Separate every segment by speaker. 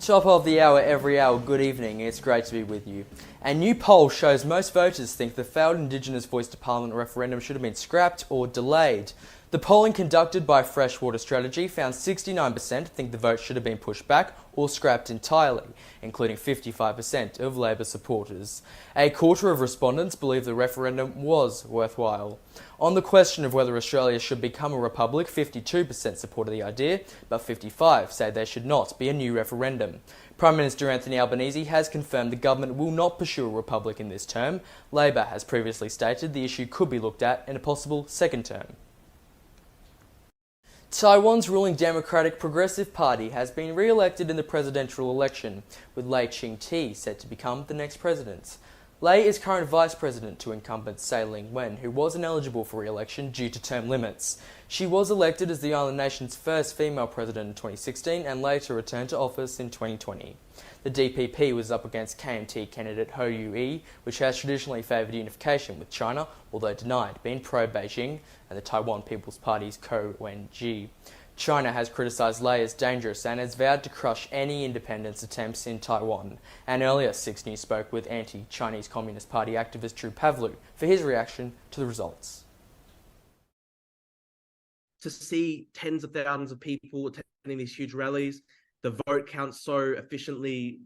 Speaker 1: Top of the hour every hour, good evening, it's great to be with you. A new poll shows most voters think the failed Indigenous Voice to Parliament referendum should have been scrapped or delayed. The polling conducted by Freshwater Strategy found 69% think the vote should have been pushed back or scrapped entirely, including 55% of Labor supporters. A quarter of respondents believe the referendum was worthwhile. On the question of whether Australia should become a republic, 52% supported the idea, but 55% say there should not be a new referendum. Prime Minister Anthony Albanese has confirmed the government will not pursue a republic in this term. Labor has previously stated the issue could be looked at in a possible second term. Taiwan's ruling Democratic Progressive Party has been re-elected in the presidential election, with Lei Ching-te set to become the next president. Lei is current vice president to incumbent Tsai Ing-wen, who was ineligible for re-election due to term limits. She was elected as the island nation's first female president in 2016 and later returned to office in 2020. The DPP was up against KMT candidate Ho Yu-ih, which has traditionally favoured unification with China, although denied being pro-Beijing, and the Taiwan People's Party's Ko Wen-ji. China has criticised Lei as dangerous and has vowed to crush any independence attempts in Taiwan. And earlier, 6 News spoke with anti-Chinese Communist Party activist Drew Pavlu for his reaction to the results.
Speaker 2: To see tens of thousands of people attending these huge rallies, the vote count so efficiently,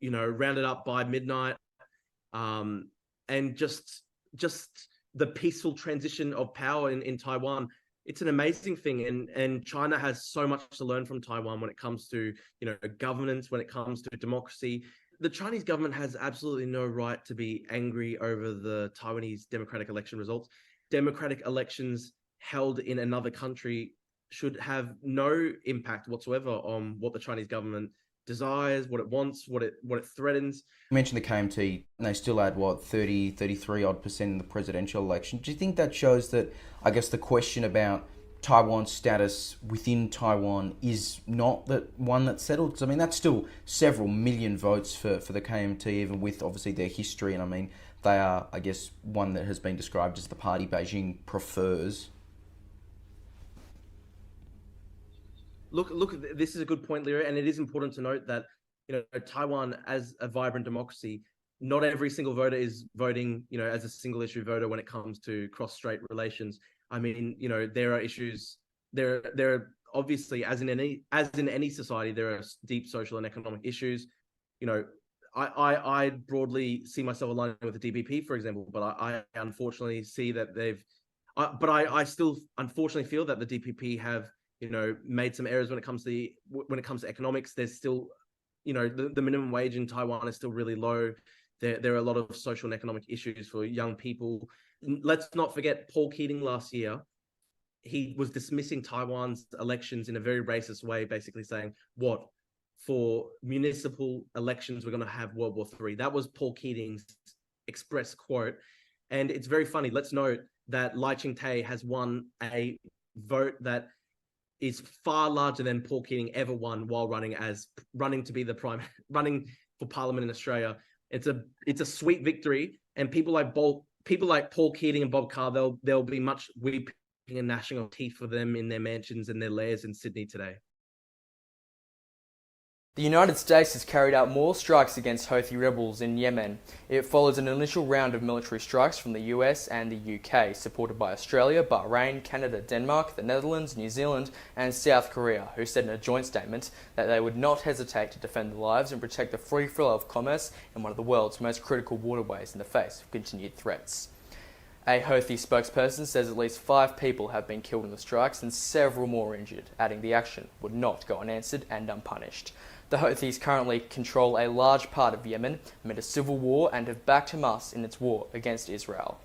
Speaker 2: rounded up by midnight, and just the peaceful transition of power in Taiwan. It's an amazing thing, and China has so much to learn from Taiwan when it comes to governance, when it comes to democracy. The Chinese government has absolutely no right to be angry over the Taiwanese democratic election results. Democratic elections held in another country should have no impact whatsoever on what the Chinese government desires, what it wants, what it threatens.
Speaker 3: You mentioned the KMT, and they still had, 33 odd percent in the presidential election. Do you think that shows that, I guess, the question about Taiwan's status within Taiwan is not that one that's settled? Because, I mean, that's still several million votes for the KMT, even with, obviously, their history. And, I mean, they are, I guess, one that has been described as the party Beijing prefers.
Speaker 2: Look, this is a good point, Leo, and it is important to note that, Taiwan as a vibrant democracy, not every single voter is voting, as a single issue voter when it comes to cross-strait relations. I mean, there are issues, there are obviously, as in any society, there are deep social and economic issues. I broadly see myself aligning with the DPP, for example, but I unfortunately see that I still unfortunately feel that the DPP have made some errors when it comes to economics. There's still, the minimum wage in Taiwan is still really low. There are a lot of social and economic issues for young people. Let's not forget Paul Keating last year. He was dismissing Taiwan's elections in a very racist way, basically saying, "What, for municipal elections we're going to have World War III." That was Paul Keating's express quote. And it's very funny. Let's note that Lei Ching-te has won a vote that is far larger than Paul Keating ever won while running for Parliament in Australia. It's a sweet victory, and people like Paul Keating and Bob Carr, there'll be much weeping and gnashing of teeth for them in their mansions and their lairs in Sydney today.
Speaker 1: The United States has carried out more strikes against Houthi rebels in Yemen. It follows an initial round of military strikes from the US and the UK, supported by Australia, Bahrain, Canada, Denmark, the Netherlands, New Zealand and South Korea, who said in a joint statement that they would not hesitate to defend the lives and protect the free flow of commerce in one of the world's most critical waterways in the face of continued threats. A Houthi spokesperson says at least 5 people have been killed in the strikes and several more injured, adding the action would not go unanswered and unpunished. The Houthis currently control a large part of Yemen amid a civil war and have backed Hamas in its war against Israel.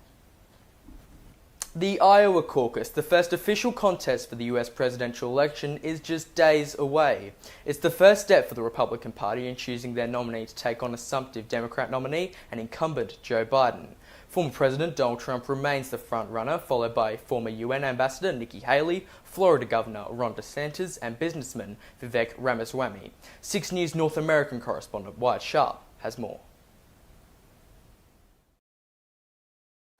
Speaker 1: The Iowa caucus, the first official contest for the US presidential election, is just days away. It's the first step for the Republican Party in choosing their nominee to take on assumptive Democrat nominee and incumbent Joe Biden. Former President Donald Trump remains the front-runner, followed by former UN Ambassador Nikki Haley, Florida Governor Ron DeSantis, and businessman Vivek Ramaswamy. 6 News North American correspondent Wyatt Sharp has more.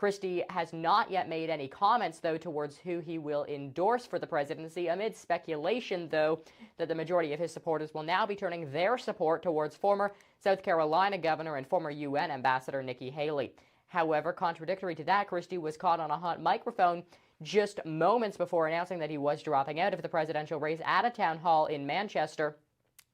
Speaker 4: Christie has not yet made any comments, though, towards who he will endorse for the presidency, amid speculation, though, that the majority of his supporters will now be turning their support towards former South Carolina governor and former UN ambassador Nikki Haley. However, contradictory to that, Christie was caught on a hot microphone just moments before announcing that he was dropping out of the presidential race at a town hall in Manchester,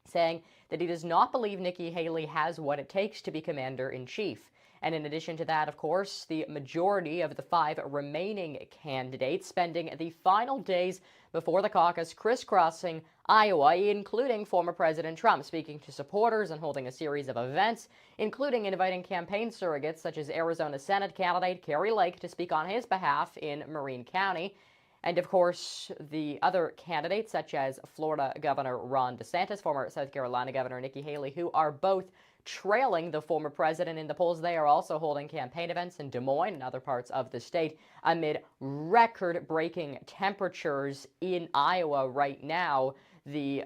Speaker 4: saying that he does not believe Nikki Haley has what it takes to be commander-in-chief. And in addition to that, of course, the majority of the 5 remaining candidates spending the final days before the caucus crisscrossing Iowa, including former President Trump, speaking to supporters and holding a series of events, including inviting campaign surrogates such as Arizona Senate candidate Kari Lake to speak on his behalf in Marin County. And of course, the other candidates, such as Florida Governor Ron DeSantis, former South Carolina Governor Nikki Haley, who are both trailing the former president in the polls. They are also holding campaign events in Des Moines and other parts of the state amid record-breaking temperatures in Iowa right now, the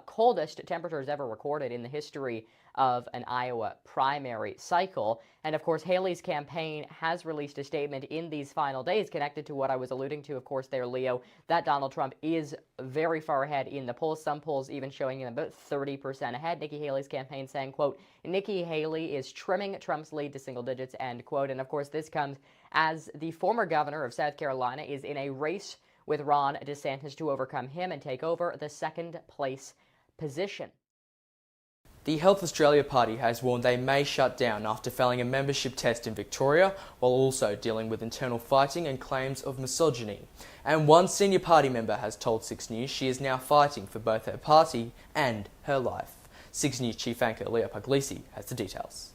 Speaker 4: coldest temperatures ever recorded in the history of an Iowa primary cycle. And of course, Haley's campaign has released a statement in these final days connected to what I was alluding to, of course, there, Leo, that Donald Trump is very far ahead in the polls, some polls even showing him about 30% ahead. Nikki Haley's campaign saying, quote, Nikki Haley is trimming Trump's lead to single digits, end quote. And of course, this comes as the former governor of South Carolina is in a race with Ron DeSantis to overcome him and take over the second place position.
Speaker 1: The Health Australia Party has warned they may shut down after failing a membership test in Victoria, while also dealing with internal fighting and claims of misogyny. And one senior party member has told 6 News she is now fighting for both her party and her life. 6 News chief anchor Leo Puglisi has the details.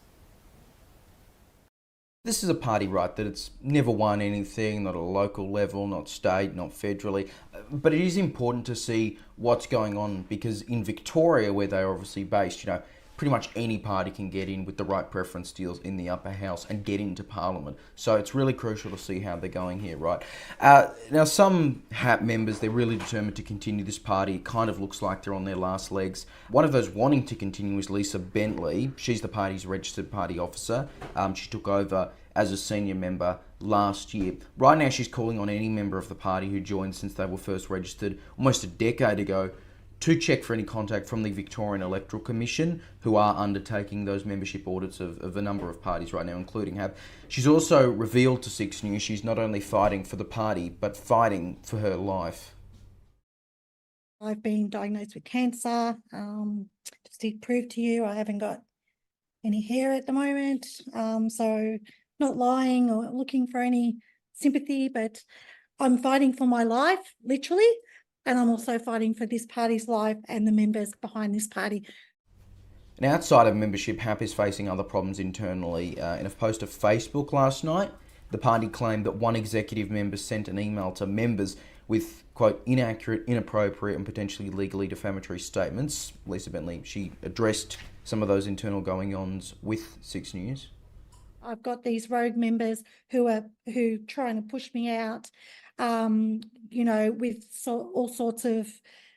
Speaker 3: This is a party, right, that it's never won anything, not at a local level, not state, not federally. But it is important to see what's going on, because in Victoria, where they're obviously based, pretty much any party can get in with the right preference deals in the upper house and get into Parliament. So it's really crucial to see how they're going here, right? Now, some HAP members, they're really determined to continue this party. It kind of looks like they're on their last legs. One of those wanting to continue is Lisa Bentley. She's the party's registered party officer. She took over as a senior member last year. Right now, she's calling on any member of the party who joined since they were first registered almost a decade ago to check for any contact from the Victorian Electoral Commission, who are undertaking those membership audits of a number of parties right now, including HAP. She's also revealed to 6 News she's not only fighting for the party, but fighting for her life.
Speaker 5: I've been diagnosed with cancer. Just to prove to you, I haven't got any hair at the moment. So not lying or looking for any sympathy, but I'm fighting for my life, literally. And I'm also fighting for this party's life and the members behind this party.
Speaker 3: And outside of membership, HAP is facing other problems internally. In a post of Facebook last night, the party claimed that one executive member sent an email to members with, quote, inaccurate, inappropriate and potentially legally defamatory statements. Lisa Bentley, she addressed some of those internal going-ons with 6 News.
Speaker 5: I've got these rogue members who trying to push me out, with all sorts of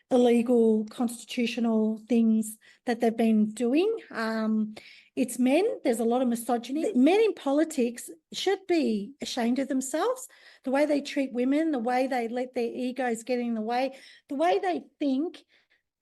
Speaker 5: illegal constitutional things that they've been doing. It's men. There's a lot of misogyny. Men in politics should be ashamed of themselves, the way they treat women, the way they let their egos get in the way, the way they think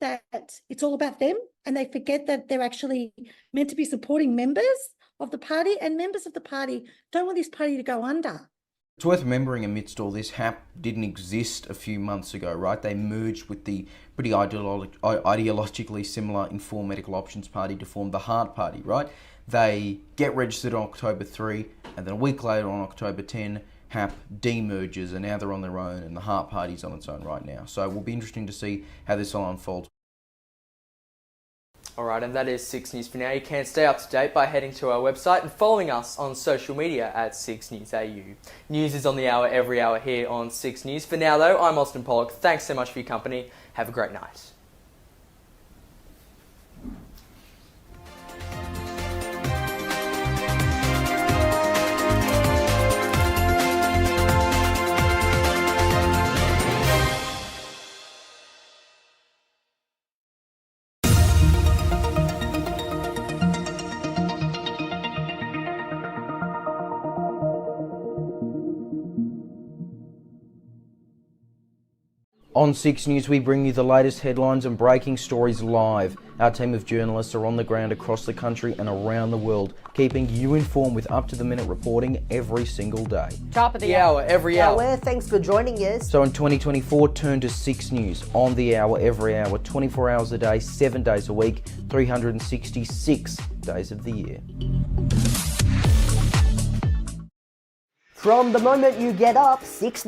Speaker 5: that it's all about them, and they forget that they're actually meant to be supporting members of the party, and members of the party don't want this party to go under.
Speaker 3: It's worth remembering amidst all this, HAP didn't exist a few months ago, right? They merged with the pretty ideologically similar Informed Medical Options Party to form the Heart Party, right? They get registered on October 3, and then a week later on October 10, HAP demerges, and now they're on their own, and the Heart Party's on its own right now. So it will be interesting to see how this all unfolds.
Speaker 1: Alright, and that is 6 News for now. You can stay up to date by heading to our website and following us on social media at SIXNewsAU. News is on the hour every hour here on 6 News. For now though, I'm Austin Pollock. Thanks so much for your company. Have a great night.
Speaker 3: On 6 News, we bring you the latest headlines and breaking stories live. Our team of journalists are on the ground across the country and around the world, keeping you informed with up-to-the-minute reporting every single day.
Speaker 4: Top of the hour,
Speaker 1: every hour.
Speaker 6: Well, thanks for joining us.
Speaker 3: So in 2024, turn to 6 News, on the hour, every hour, 24 hours a day, 7 days a week, 366 days of the year.
Speaker 6: From the moment you get up, 6